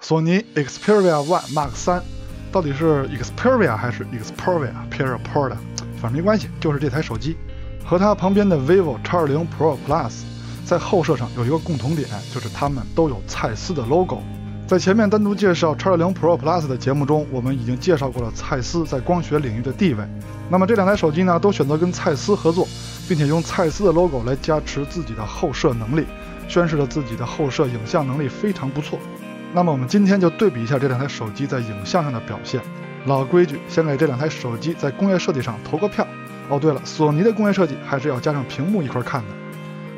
索尼 Xperia One Mark 3到底是 Xperia 还是 Xperia 的，反正没关系，就是这台手机和它旁边的 vivo X20 Pro Plus 在后摄上有一个共同点，就是它们都有蔡司的 logo。在前面单独介绍 X20 Pro Plus 的节目中，我们已经介绍过了蔡司在光学领域的地位。那么这两台手机呢，都选择跟蔡司合作，并且用蔡司的 logo 来加持自己的后摄能力，宣示了自己的后摄影像能力非常不错。那么我们今天就对比一下这两台手机在影像上的表现。老规矩，先给这两台手机在工业设计上投个票。哦，对了，索尼的工业设计还是要加上屏幕一块看的。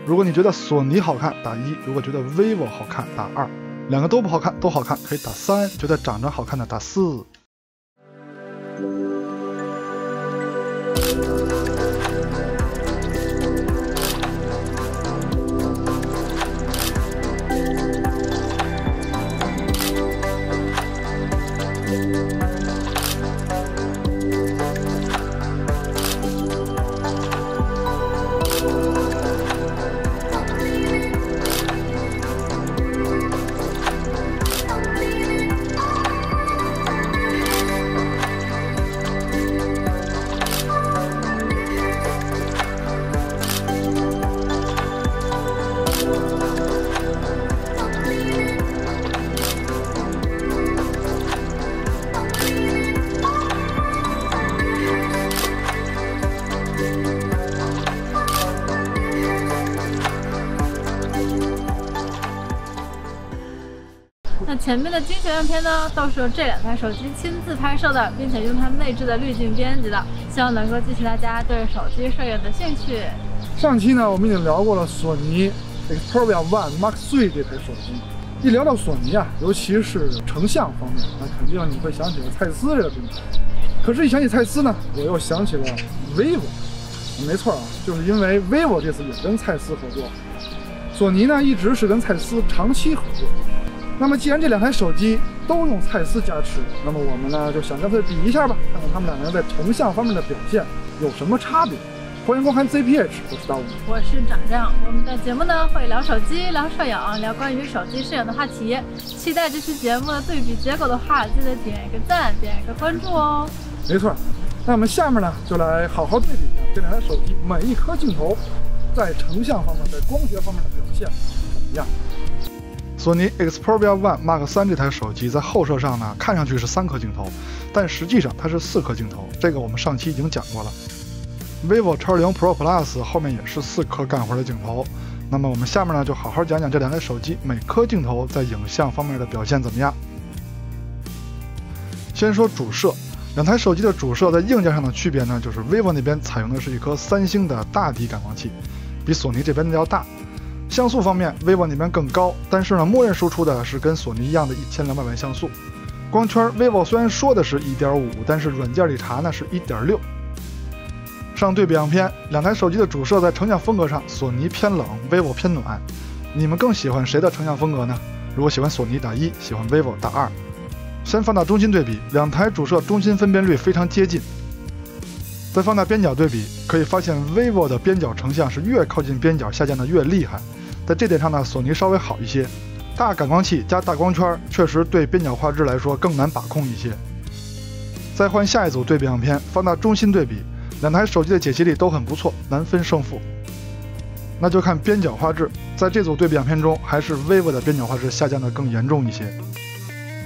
如果你觉得索尼好看，打1；如果觉得 vivo 好看，打2；两个都不好看，都好看，可以打3；觉得长得好看的打4。那前面的精选样片呢，都是由这两台手机亲自拍摄的，并且用它们内置的滤镜编辑的，希望能够激起大家对手机摄影的兴趣。上期呢，我们已经聊过了索尼 Xperia One Mark 3这台手机。一聊到索尼啊，尤其是成像方面，那肯定你会想起了蔡司这个品牌。可是，一想起蔡司呢，我又想起了 vivo。没错啊，就是因为 vivo 这次也跟蔡司合作，索尼呢一直是跟蔡司长期合作。那么既然这两台手机都用蔡司加持，那么我们呢就想干脆比一下吧，看看他们两个人在成像方面的表现有什么差别。欢迎观看 ZPH， 我是大武，我是长长。我们的节目呢会聊手机、聊摄影、聊关于手机摄影的话题。期待这期节目的对比结果的话，记得点一个赞，点一个关注哦。没错，那我们下面呢就来好好对比一下这两台手机每一颗镜头在成像方面、在光学方面的表现怎么样。索尼 Xperia One Mark 3这台手机在后摄上呢，看上去是3颗镜头，但实际上它是4颗镜头，这个我们上期已经讲过了。vivo X20 Pro Plus 后面也是4颗干活的镜头。那么我们下面呢就好好讲讲这两台手机每颗镜头在影像方面的表现怎么样。先说主摄，两台手机的主摄在硬件上的区别呢，就是 vivo 那边采用的是一颗3星的大底感光器，比索尼这边的要大。像素方面 vivo 那边更高，但是呢默认输出的是跟索尼一样的1200万像素。光圈 vivo 虽然说的是 1.5， 但是软件里查呢是 1.6。上对比样片，两台手机的主摄在成像风格上，索尼偏冷， vivo 偏暖。你们更喜欢谁的成像风格呢？如果喜欢索尼打1，喜欢 vivo 打2。先放大中心对比，两台主摄中心分辨率非常接近。再放大边角对比，可以发现 vivo 的边角成像是越靠近边角下降的越厉害。在这点上呢，索尼稍微好一些，大感光器加大光圈确实对边角画质来说更难把控一些。再换下一组对比样片，放大中心对比，两台手机的解析力都很不错，难分胜负。那就看边角画质，在这组对比样片中，还是 vivo 的边角画质下降的更严重一些。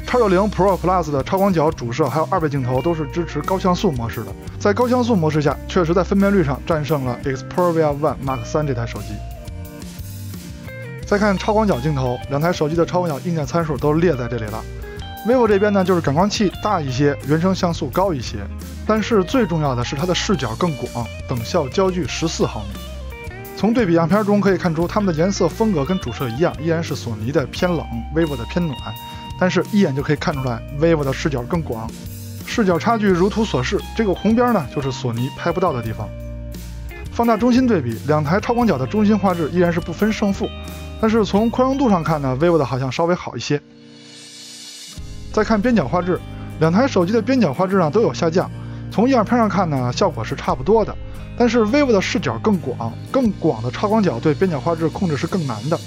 X60 Pro Plus 的超广角主摄还有2倍镜头都是支持高像素模式的，在高像素模式下，确实在分辨率上战胜了 Xperia One Mark 3这台手机。再看超广角镜头，两台手机的超广角硬件参数都列在这里了。vivo 这边呢，就是感光器大一些，原生像素高一些，但是最重要的是它的视角更广，等效焦距14毫米。从对比样片中可以看出，它们的颜色风格跟主摄一样，依然是索尼的偏冷， vivo 的偏暖，但是一眼就可以看出来 vivo 的视角更广，视角差距如图所示，这个红边呢就是索尼拍不到的地方。放大中心对比，两台超广角的中心画质依然是不分胜负，但是从宽容度上看呢 vivo 的好像稍微好一些。再看边角画质，两台手机的边角画质呢都有下降，从样片上看呢效果是差不多的，但是 vivo 的视角更广，更广的超广角对边角画质控制是更难的。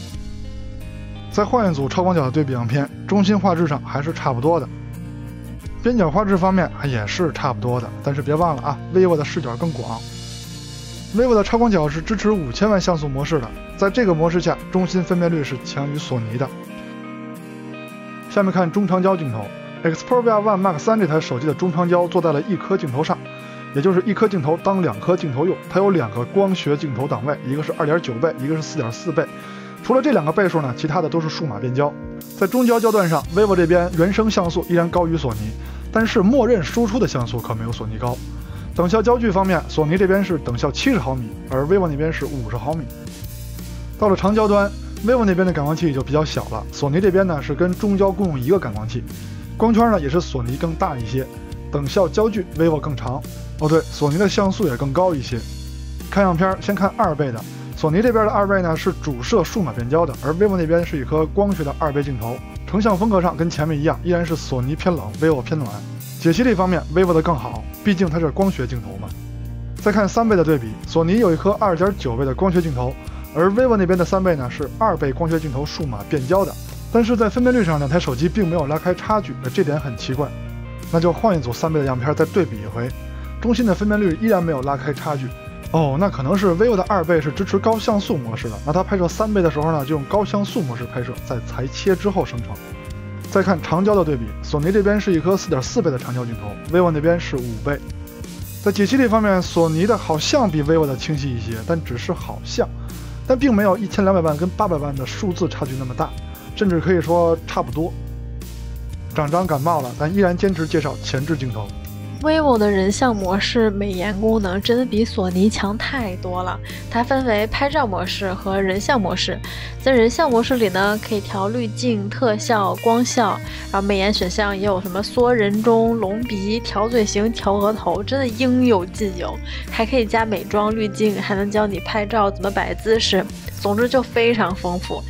再换一组超广角的对比样片，中心画质上还是差不多的，边角画质方面也是差不多的，但是别忘了啊 ，vivo 的视角更广。vivo 的超广角是支持5000万像素模式的，在这个模式下，中心分辨率是强于索尼的。下面看中长焦镜头 ，Xperia One Mark 3这台手机的中长焦做在了一颗镜头上，也就是一颗镜头当2颗镜头用，它有2个光学镜头档位，一个是2.9倍，一个是4.4倍。除了这2个倍数呢，其他的都是数码变焦。在中焦焦段上 ，vivo 这边原生像素依然高于索尼，但是默认输出的像素可没有索尼高。等效焦距方面，索尼这边是等效70毫米，而 vivo 那边是50毫米。到了长焦端 ，vivo 那边的感光器就比较小了，索尼这边呢是跟中焦共用一个感光器，光圈呢也是索尼更大一些，等效焦距 vivo 更长。哦对，索尼的像素也更高一些。看样片，先看2倍的。索尼这边的2倍呢是主摄数码变焦的，而 vivo 那边是一颗光学的2倍镜头。成像风格上跟前面一样，依然是索尼偏冷 ，vivo 偏暖。解析力方面 ，vivo 的更好，毕竟它是光学镜头嘛。再看3倍的对比，索尼有一颗2.9倍的光学镜头，而 vivo 那边的3倍呢是2倍光学镜头数码变焦的。但是在分辨率上，2台手机并没有拉开差距，这点很奇怪。那就换一组3倍的样片再对比一回，中心的分辨率依然没有拉开差距。哦，那可能是 vivo 的2倍是支持高像素模式的，那它拍摄3倍的时候呢，就用高像素模式拍摄，在裁切之后生成。再看长焦的对比，索尼这边是一颗4.4倍的长焦镜头 ，vivo 那边是5倍。在解析力方面，索尼的好像比 vivo 的清晰一些，但只是好像，但并没有1200万跟800万的数字差距那么大，甚至可以说差不多。长感冒了，但依然坚持介绍前置镜头。vivo 的人像模式美颜功能真的比索尼强太多了，它分为拍照模式和人像模式。在人像模式里呢，可以调滤镜、特效、光效，然后美颜选项也有什么缩人中、隆鼻、调嘴型、调额头，真的应有尽有。还可以加美妆滤镜，还能教你拍照怎么摆姿势，总之就非常丰富。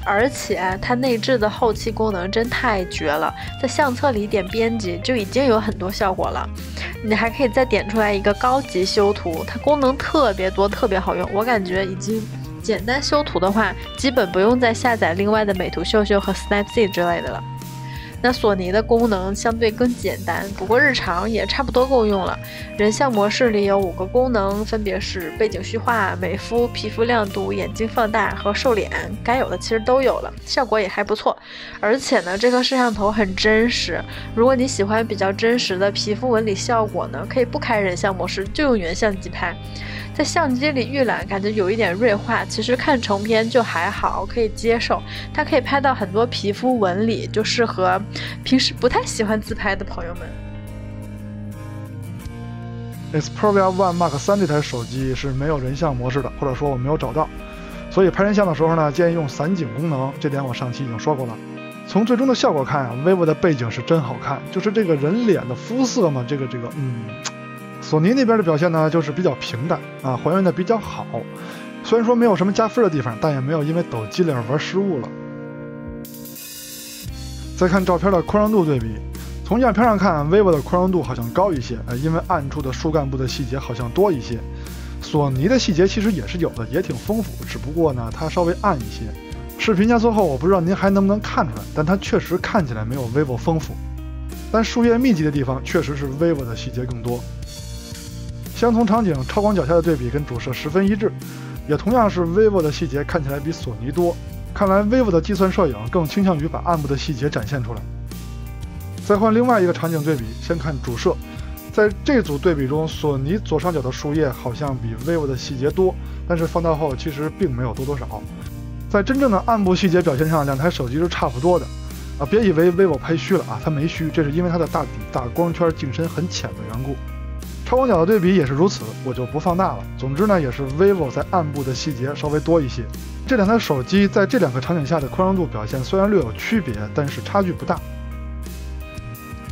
而且它内置的后期功能真太绝了，在相册里点编辑就已经有很多效果了，你还可以再点出来一个高级修图，它功能特别多，特别好用。我感觉已经简单修图的话，基本不用再下载另外的美图秀秀和 Snapseed 之类的了。那索尼的功能相对更简单，不过日常也差不多够用了。人像模式里有5个功能，分别是背景虚化、美肤、皮肤亮度、眼睛放大和瘦脸，该有的其实都有了，效果也还不错。而且呢，这个摄像头很真实，如果你喜欢比较真实的皮肤纹理效果呢，可以不开人像模式，就用原相机拍。在相机里预览感觉有一点锐化，其实看成片就还好，可以接受。它可以拍到很多皮肤纹理，就适合平时不太喜欢自拍的朋友们。Xperia One Mark 3这台手机是没有人像模式的，或者说我没有找到，所以拍人像的时候呢，建议用散景功能，这点我上期已经说过了。从最终的效果看啊 ，vivo 的背景是真好看，就是这个人脸的肤色嘛，这个索尼那边的表现呢，就是比较平淡啊，还原的比较好。虽然说没有什么加分的地方，但也没有因为抖机灵玩失误了。再看照片的宽容度对比，从样片上看 ，vivo 的宽容度好像高一些，因为暗处的树干部的细节好像多一些。索尼的细节其实也是有的，也挺丰富，只不过呢，它稍微暗一些。视频加速后，我不知道您还能不能看出来，但它确实看起来没有 vivo 丰富。但树叶密集的地方确实是 vivo 的细节更多。相同场景超广角下的对比跟主摄十分一致，也同样是 vivo 的细节看起来比索尼多。看来 vivo 的计算摄影更倾向于把暗部的细节展现出来。再换另外一个场景对比，先看主摄，在这组对比中，索尼左上角的树叶好像比 vivo 的细节多，但是放大后其实并没有多少。在真正的暗部细节表现上，两台手机是差不多的。别以为 vivo 拍虚了啊，它没虚，这是因为它的大底大光圈景深很浅的缘故。超广角的对比也是如此，我就不放大了。总之呢，也是 vivo 在暗部的细节稍微多一些。这两台手机在这两个场景下的宽容度表现虽然略有区别，但是差距不大。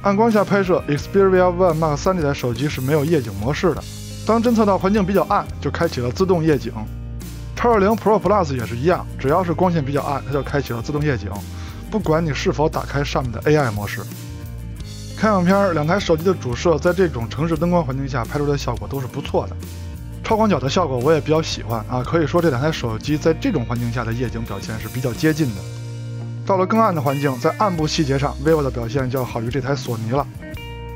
暗光下拍摄 Xperia One Mark 3这台手机是没有夜景模式的，当侦测到环境比较暗，就开启了自动夜景。X20 Pro Plus 也是一样，只要是光线比较暗，它就开启了自动夜景，不管你是否打开上面的 AI 模式。看样片，两台手机的主摄在这种城市灯光环境下拍出的效果都是不错的。超广角的效果我也比较喜欢啊，可以说这两台手机在这种环境下的夜景表现是比较接近的。到了更暗的环境，在暗部细节上 vivo 的表现就要好于这台索尼了。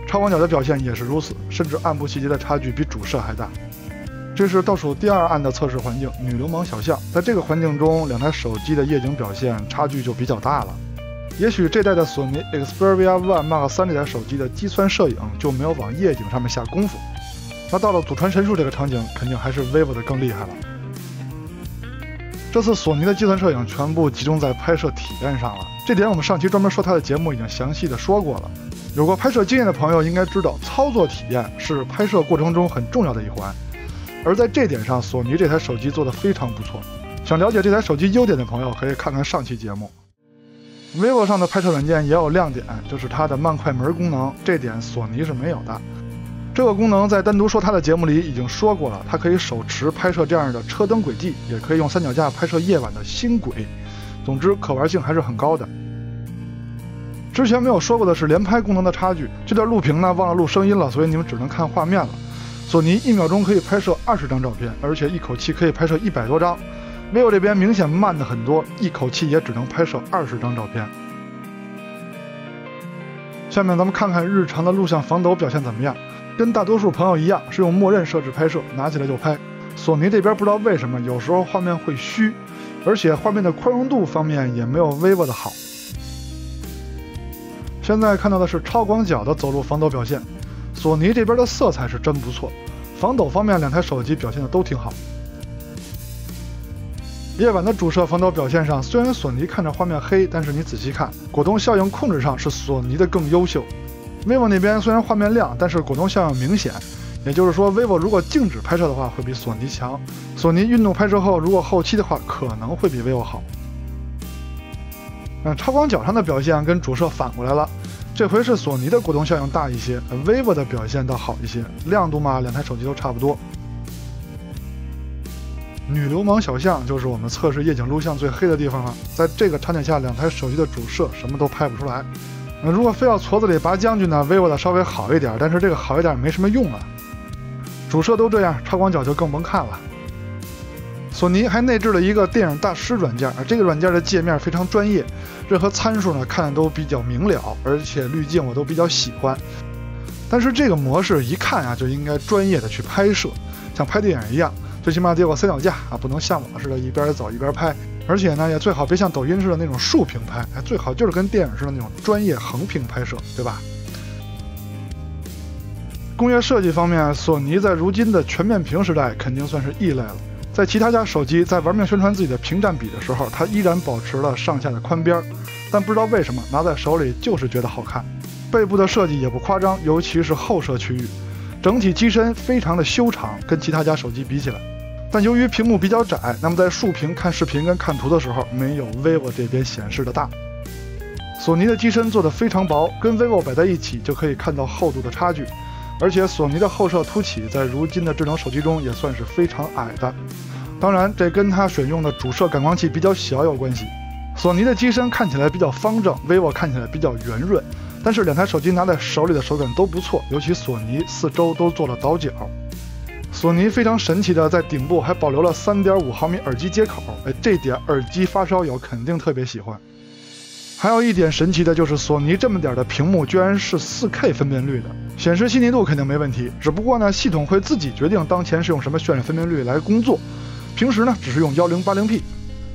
超广角的表现也是如此，甚至暗部细节的差距比主摄还大。这是倒数第2暗的测试环境女流氓小巷，在这个环境中2台手机的夜景表现差距就比较大了。也许这代的索尼 Xperia One Mark 3这台手机的机穿摄影就没有往夜景上面下功夫，那到了祖传神术这个场景，肯定还是 vivo 的更厉害了。这次索尼的机穿摄影全部集中在拍摄体验上了，这点我们上期专门说它的节目已经详细的说过了。有过拍摄经验的朋友应该知道，操作体验是拍摄过程中很重要的一环。而在这点上，索尼这台手机做得非常不错。想了解这台手机优点的朋友，可以看看上期节目。vivo 上的拍摄软件也有亮点，就是它的慢快门功能，这点索尼是没有的。这个功能在单独说它的节目里已经说过了，它可以手持拍摄这样的车灯轨迹，也可以用三脚架拍摄夜晚的星轨。总之，可玩性还是很高的。之前没有说过的是连拍功能的差距，这段录屏呢忘了录声音了，所以你们只能看画面了。索尼1秒钟可以拍摄20张照片，而且一口气可以拍摄100多张。vivo 这边明显慢的很多，一口气也只能拍摄20张照片。下面咱们看看日常的录像防抖表现怎么样。跟大多数朋友一样，是用默认设置拍摄，拿起来就拍。索尼这边不知道为什么有时候画面会虚，而且画面的宽容度方面也没有 vivo 的好。现在看到的是超广角的走路防抖表现，索尼这边的色彩是真不错，防抖方面2台手机表现的都挺好。夜晚的主摄防抖表现上，虽然索尼看着画面黑，但是你仔细看，果冻效应控制上是索尼的更优秀。vivo 那边虽然画面亮，但是果冻效应明显，也就是说 vivo 如果静止拍摄的话会比索尼强，索尼运动拍摄后如果后期的话可能会比 vivo 好。超广角上的表现跟主摄反过来了，这回是索尼的果冻效应大一些， vivo 的表现倒好一些，亮度嘛2台手机都差不多。女流氓小巷就是我们测试夜景录像最黑的地方了，在这个场景下2台手机的主摄什么都拍不出来。如果非要矬子里拔将军呢， vivo 的稍微好一点，但是这个好一点没什么用啊。主摄都这样，超广角就更甭看了。索尼还内置了一个电影大师软件，这个软件的界面非常专业，任何参数呢看的都比较明了，而且滤镜我都比较喜欢。但是这个模式一看啊就应该专业的去拍摄，像拍电影一样，最起码得有个三脚架啊，不能像我似的一边走一边拍。而且呢，也最好别像抖音似的那种竖屏拍，最好就是跟电影似的那种专业横屏拍摄，对吧？工业设计方面，索尼在如今的全面屏时代肯定算是异类了。在其他家手机在玩命宣传自己的屏占比的时候，它依然保持了上下的宽边，但不知道为什么拿在手里就是觉得好看。背部的设计也不夸张，尤其是后摄区域，整体机身非常的修长，跟其他家手机比起来。但由于屏幕比较窄，那么在竖屏看视频跟看图的时候，没有 vivo 这边显示的大。索尼的机身做得非常薄，跟 vivo 摆在一起就可以看到厚度的差距。而且索尼的后摄凸起在如今的智能手机中也算是非常矮的，当然这跟它选用的主摄感光器比较小有关系。索尼的机身看起来比较方正， vivo 看起来比较圆润，但是2台手机拿在手里的手感都不错，尤其索尼4周都做了倒角。索尼非常神奇的在顶部还保留了 3.5 毫米耳机接口，这点耳机发烧友肯定特别喜欢。还有一点神奇的就是索尼这么点的屏幕居然是 4K 分辨率的，显示细腻度肯定没问题，只不过呢系统会自己决定当前是用什么渲染分辨率来工作，平时呢只是用 1080p。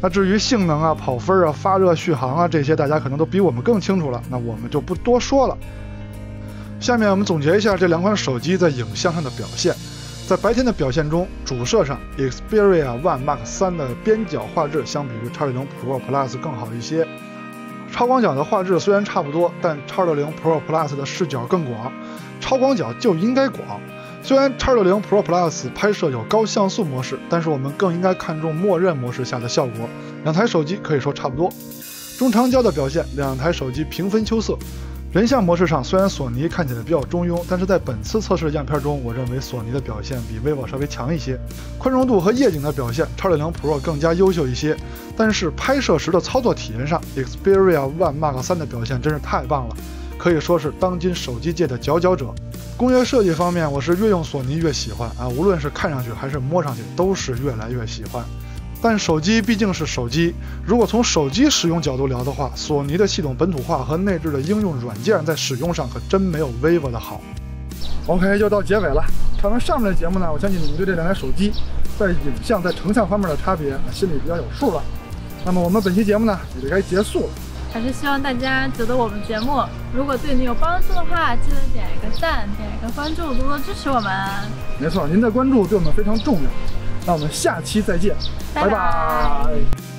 那至于性能啊、跑分啊、发热续航啊这些大家可能都比我们更清楚了，那我们就不多说了。下面我们总结一下这2款手机在影像上的表现。在白天的表现中，主摄上 Xperia One Mark 3的边角画质相比于 X60 Pro Plus 更好一些。超广角的画质虽然差不多，但 X60 Pro Plus 的视角更广，超广角就应该广。虽然 X60 Pro Plus 拍摄有高像素模式，但是我们更应该看重默认模式下的效果。2台手机可以说差不多。中长焦的表现，2台手机平分秋色。人像模式上，虽然索尼看起来比较中庸，但是在本次测试的样片中，我认为索尼的表现比 vivo 稍微强一些。宽容度和夜景的表现 ，X60 Pro 更加优秀一些。但是拍摄时的操作体验上 ，Xperia One Mark 3的表现真是太棒了，可以说是当今手机界的佼佼者。工业设计方面，我是越用索尼越喜欢啊，无论是看上去还是摸上去，都是越来越喜欢。但手机毕竟是手机，如果从手机使用角度聊的话，索尼的系统本土化和内置的应用软件在使用上可真没有 vivo 的好。OK， 就到结尾了。看完上面的节目呢，我相信你们对这两台手机在影像、在成像方面的差别心里比较有数了。那么我们本期节目呢也就该结束了。还是希望大家觉得我们节目如果对你有帮助的话，记得点一个赞，点一个关注，多多支持我们。没错，您的关注对我们非常重要。那我们下期再见，拜拜。